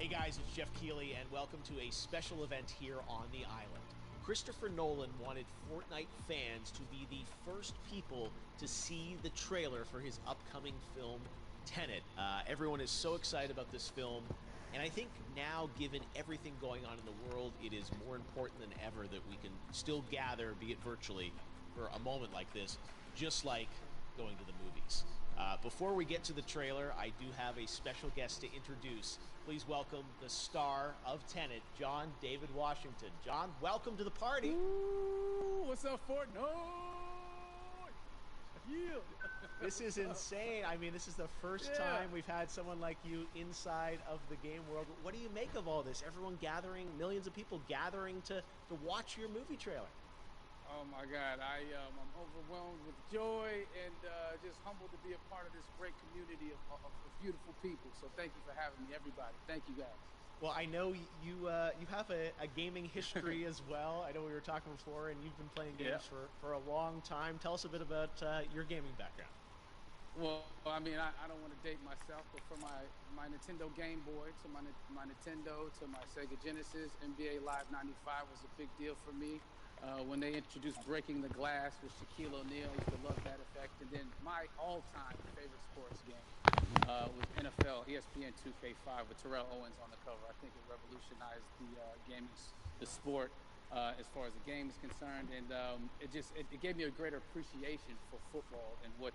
Hey guys, it's Jeff Keighley, and welcome to a special event here on the island. Christopher Nolan wanted Fortnite fans to be the first people to see the trailer for his upcoming film, Tenet. Everyone is so excited about this film, and I think now, given everything going on in the world, it is more important than ever that we can still gather, be it virtually, for a moment like this, just like going to the movies. Before we get to the trailer, I do have a special guest to introduce. Please welcome the star of Tenet, John David Washington. John, welcome to the party. Ooh, what's up, Fortnite? Yeah. This is insane. I mean, this is the first time we've had someone like you inside of the game world. What do you make of all this? Everyone gathering, millions of people gathering to watch your movie trailer. Oh my God, I'm overwhelmed with joy and just humbled to be a part of this great community of beautiful people. So thank you for having me, everybody. Thank you, guys. Well, I know you have a gaming history as well. I know we were talking before, and you've been playing games for a long time. Tell us a bit about your gaming background. Well, I mean, I don't want to date myself, but from my Nintendo Game Boy to my Nintendo to my Sega Genesis, NBA Live 95 was a big deal for me. When they introduced Breaking the Glass with Shaquille O'Neal, I used to love that effect. And then my all-time favorite sports game was NFL ESPN 2K5 with Terrell Owens on the cover. I think it revolutionized the sport as far as the game is concerned, and it gave me a greater appreciation for football and what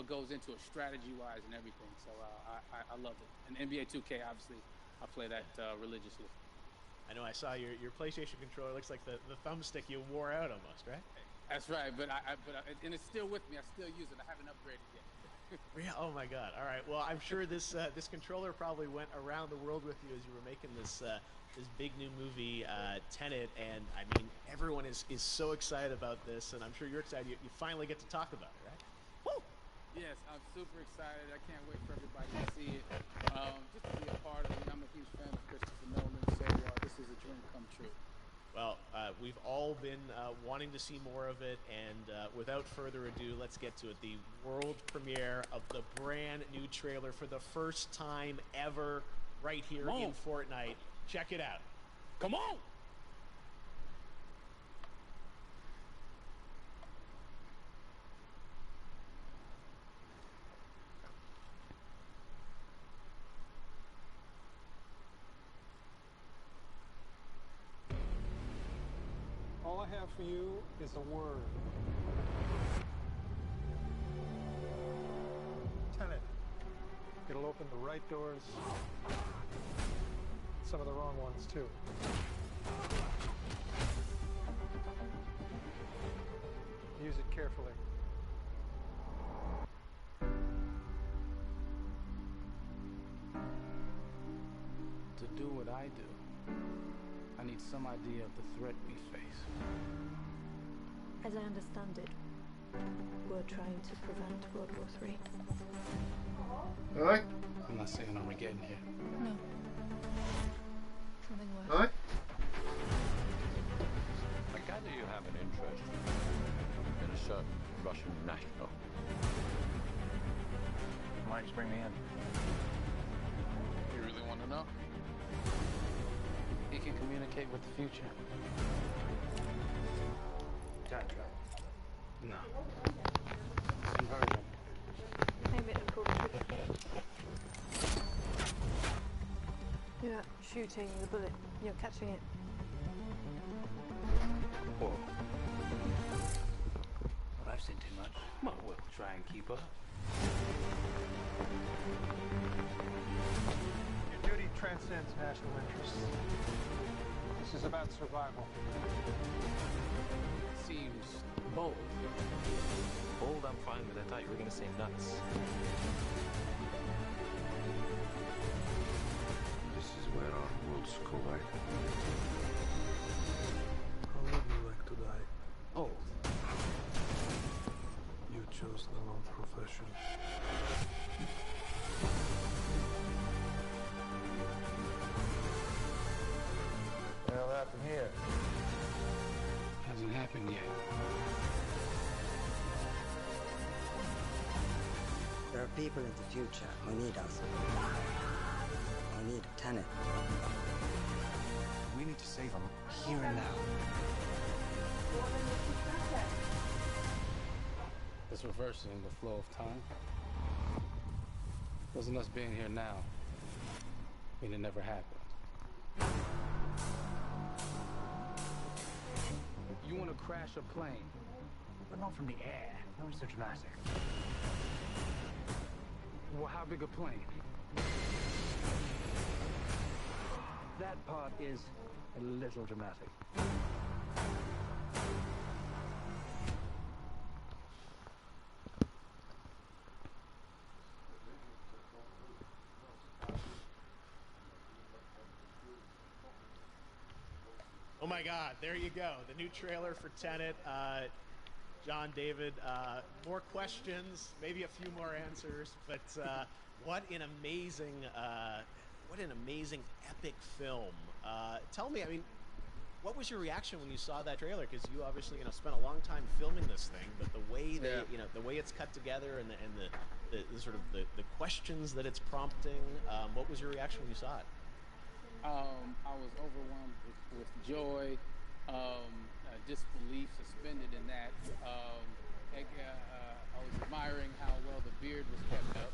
goes into it strategy-wise and everything. So I loved it. And NBA 2K, obviously, I play that religiously. I know I saw your PlayStation controller. Looks like the thumbstick you wore out almost, right? That's right, but and it's still with me. I still use it. I haven't upgraded yet. Yeah. Oh my God. All right. Well, I'm sure this controller probably went around the world with you as you were making this big new movie, Tenet, and I mean everyone is so excited about this, and I'm sure you're excited. You finally get to talk about it, right? Woo! Yes, I'm super excited. I can't wait for everybody to see it. Just to be a part of it. I'm a huge fan of Christopher Nolan, so this is a dream come true. Well, we've all been wanting to see more of it, and without further ado, let's get to it. The world premiere of the brand new trailer for the first time ever right here in Fortnite. Check it out. Come on! All I have for you is a word. Tenet. It'll open the right doors, some of the wrong ones too. Use it carefully. To do what I do, I need some idea of the threat we face. As I understand it, we're trying to prevent World War III. Alright. I'm not saying I'm getting here. No. Something worse. Alright. I gather you have an interest in a certain Russian national. Why just bring me in? You really want to know? He can communicate with the future. No. Conversion. Maybe it'll pull the trigger. You're not shooting the bullet, you're catching it. Whoa. Well, I've seen too much. Well, we'll try and keep up. Your duty transcends national interests. This is about survival. Seems bold. Bold, I'm fine with. I thought you were going to say nuts. This is where our worlds collide. How would you like to die? Oh. You chose the wrong profession. What the hell happened here? Hasn't happened yet. There are people in the future who need us. I need Tenet. We need to save him here and now. It's reversing the flow of time. Doesn't us being here now mean it never happened? You want to crash a plane, But not from the air. Not so dramatic. well, how big a plane? That part is a little dramatic. Oh my God, there you go. The new trailer for Tenet. John, David, more questions, maybe a few more answers, but what an amazing epic film. Tell me, I mean, what was your reaction when you saw that trailer? Because you obviously, spent a long time filming this thing, but the way they, the way it's cut together and the sort of the questions that it's prompting, what was your reaction when you saw it? I was overwhelmed with joy, disbelief suspended in that. I was admiring how well the beard was kept up.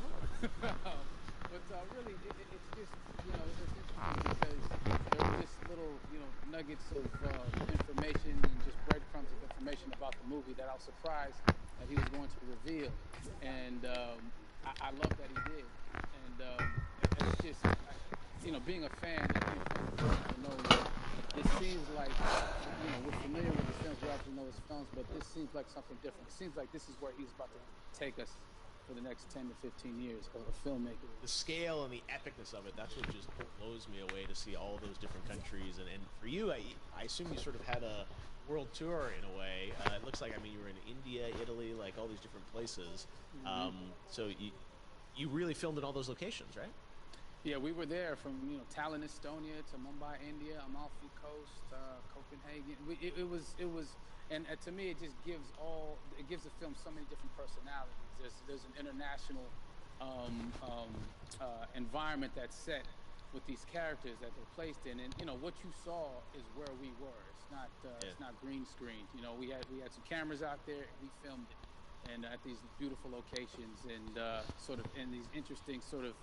But really, it's just, it's interesting because there were just little, nuggets of information and just breadcrumbs of information about the movie that I was surprised that he was going to reveal. And I love that he did. And it's just, being a fan, it seems like, we're familiar with his films, we obviously know his films, but this seems like something different. It seems like this is where he's about to take us for the next 10 to 15 years of filmmaking. The scale and the epicness of it, that's what just blows me away, to see all those different countries. And for you, I assume you sort of had a world tour in a way. It looks like, you were in India, Italy, like all these different places. So you really filmed in all those locations, right? Yeah, we were there from Tallinn, Estonia, to Mumbai, India, Amalfi Coast, Copenhagen. It was, and to me, it just gives the film so many different personalities. There's an international environment that's set with these characters that they're placed in, and what you saw is where we were. It's not green screened. We had some cameras out there, and we filmed it, and at these beautiful locations, and sort of in these interesting sort of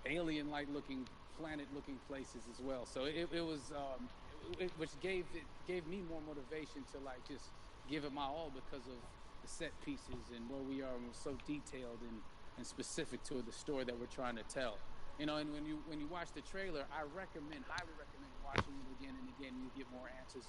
alien-like looking, planet-looking places as well. So it was, which gave me more motivation to just give it my all because of the set pieces and where we are, and we're so detailed and specific to the story that we're trying to tell. And when you watch the trailer, I highly recommend watching it again and again. You get more answers.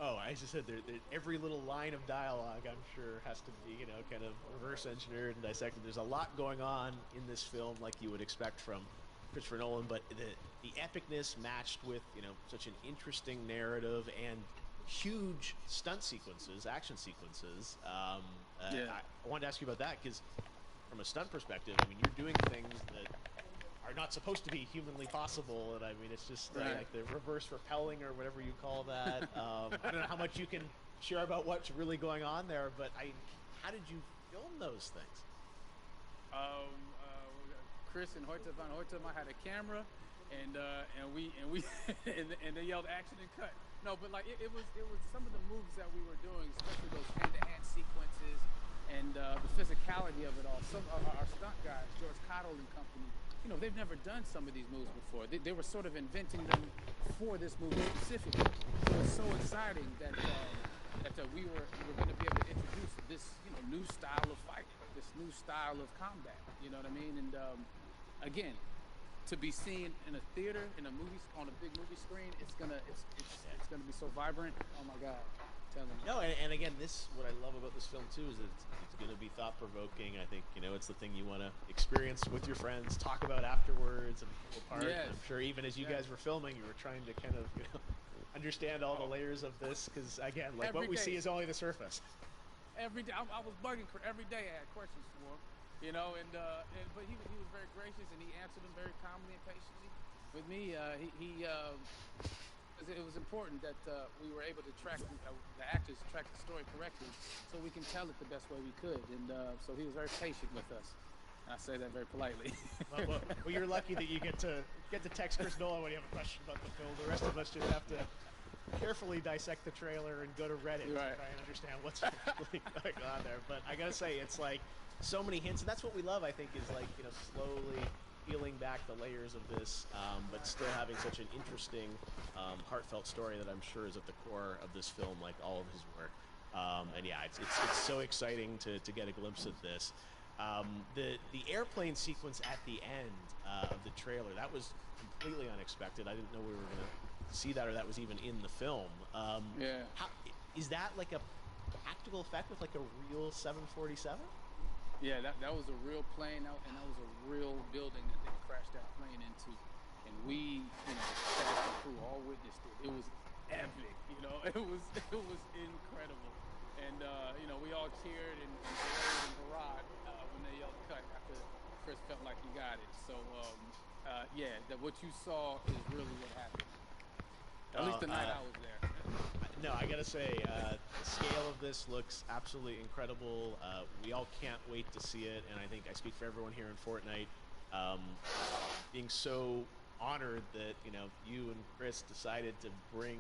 Oh, as I said, every little line of dialogue, I'm sure, has to be, kind of reverse engineered and dissected. There's a lot going on in this film, like you would expect from Christopher Nolan, but the epicness matched with, such an interesting narrative and huge stunt sequences, action sequences. I wanted to ask you about that, because from a stunt perspective, you're doing things that are not supposed to be humanly possible, and it's just like the reverse rappelling or whatever you call that. I don't know how much you can share about what's really going on there, but how did you film those things? Chris and Hoyte van Hoytema had a camera, and we and they yelled action and cut. No, but it was some of the moves that we were doing, especially those hand-to-hand sequences and the physicality of it all. Some of our stunt guys, George Cottle and company, they've never done some of these moves before. They were sort of inventing them for this movie specifically. So it's so exciting that we were going to be able to introduce this new style of fight, this new style of combat. You know what I mean? And again, to be seen in a theater, in a movie, on a big movie screen, it's gonna be so vibrant. Oh my God. No, and again, what I love about this film too is that it's going to be thought-provoking. I think it's the thing you want to experience with your friends, talk about afterwards, and pull apart. Yes. I'm sure even as you guys were filming, you were trying to kind of understand all the layers of this, because again, what we see is only the surface. Every day, I was bugging. Every day, I had questions for him, but he was very gracious, and he answered them very calmly and patiently. With me, it was important that we were able to track the actors the story correctly, so we can tell it the best way we could. And so he was very patient with us. I say that very politely. Well, you're lucky that you get to text Chris Nolan when you have a question about the film. The rest of us just have to carefully dissect the trailer and go to Reddit to try and understand what's really going on there. But I gotta say, it's like so many hints, and that's what we love. I think is like slowly peeling back the layers of this, but still having such an interesting, heartfelt story that I'm sure is at the core of this film, like all of his work. And yeah, it's so exciting to get a glimpse of this. The airplane sequence at the end of the trailer, that was completely unexpected. I didn't know we were going to see that, or that was even in the film. Yeah. Is that like a practical effect with like a real 747? Yeah, that was a real plane, and that was a real building that they crashed that plane into. And we, cast and crew all witnessed it. It was epic, it was incredible. And we all cheered and hurrahed when they yelled cut after Chris felt like he got it. So yeah, that what you saw is really what happened. At least the night I was there. No, I gotta say, the scale of this looks absolutely incredible. We all can't wait to see it, and I think I speak for everyone here in Fortnite, being so honored that you and Chris decided to bring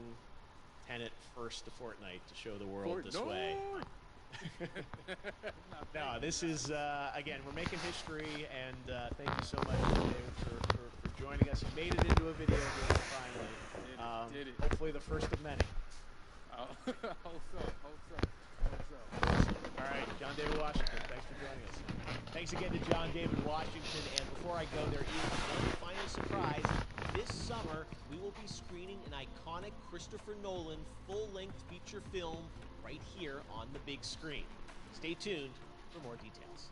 Tenet first to Fortnite to show the world this way. No, this is again, we're making history, and thank you so much, David, for joining us. You made it into a video game finally. Did it. Hopefully the first of many. Hope so. All right, John David Washington, thanks for joining us. Thanks again to John David Washington, and before I go, there is one final surprise. This summer, we will be screening an iconic Christopher Nolan full-length feature film right here on the big screen. Stay tuned for more details.